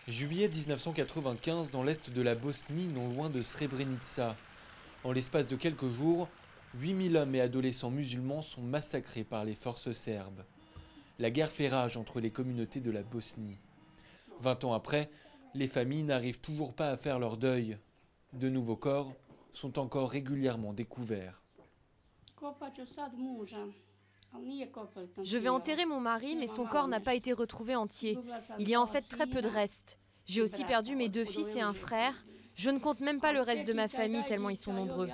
Juillet 1995 dans l'est de la Bosnie, non loin de Srebrenica. En l'espace de quelques jours, 8000 hommes et adolescents musulmans sont massacrés par les forces serbes. La guerre fait rage entre les communautés de la Bosnie. 20 ans après, les familles n'arrivent toujours pas à faire leur deuil. De nouveaux corps sont encore régulièrement découverts. Je vais enterrer mon mari, mais son corps n'a pas été retrouvé entier. Il y a en fait très peu de restes. J'ai aussi perdu mes 2 fils et un frère. Je ne compte même pas le reste de ma famille tellement ils sont nombreux.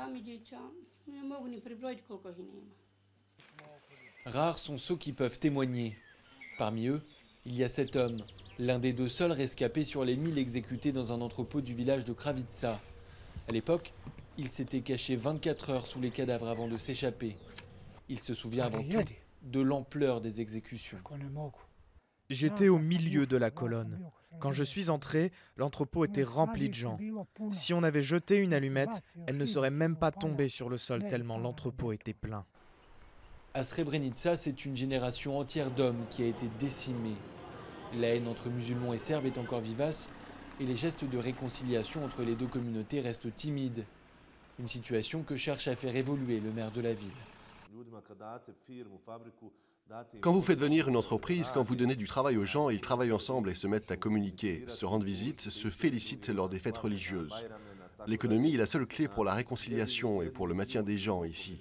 Rares sont ceux qui peuvent témoigner. Parmi eux, il y a 7 hommes, l'un des 2 seuls rescapés sur les 1000 exécutés dans un entrepôt du village de Kravica. À l'époque, il s'était caché 24 heures sous les cadavres avant de s'échapper. Il se souvient avant tout de l'ampleur des exécutions. J'étais au milieu de la colonne. Quand je suis entré, l'entrepôt était rempli de gens. Si on avait jeté une allumette, elle ne serait même pas tombée sur le sol tellement l'entrepôt était plein. À Srebrenica, c'est une génération entière d'hommes qui a été décimée. La haine entre musulmans et serbes est encore vivace et les gestes de réconciliation entre les 2 communautés restent timides. Une situation que cherche à faire évoluer le maire de la ville. Quand vous faites venir une entreprise, quand vous donnez du travail aux gens, ils travaillent ensemble et se mettent à communiquer, se rendent visite, se félicitent lors des fêtes religieuses. L'économie est la seule clé pour la réconciliation et pour le maintien des gens ici.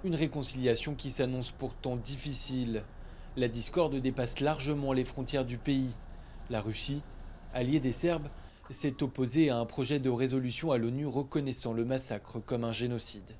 Une réconciliation qui s'annonce pourtant difficile. La discorde dépasse largement les frontières du pays. La Russie, alliée des Serbes, s'est opposée à un projet de résolution à l'ONU reconnaissant le massacre comme un génocide.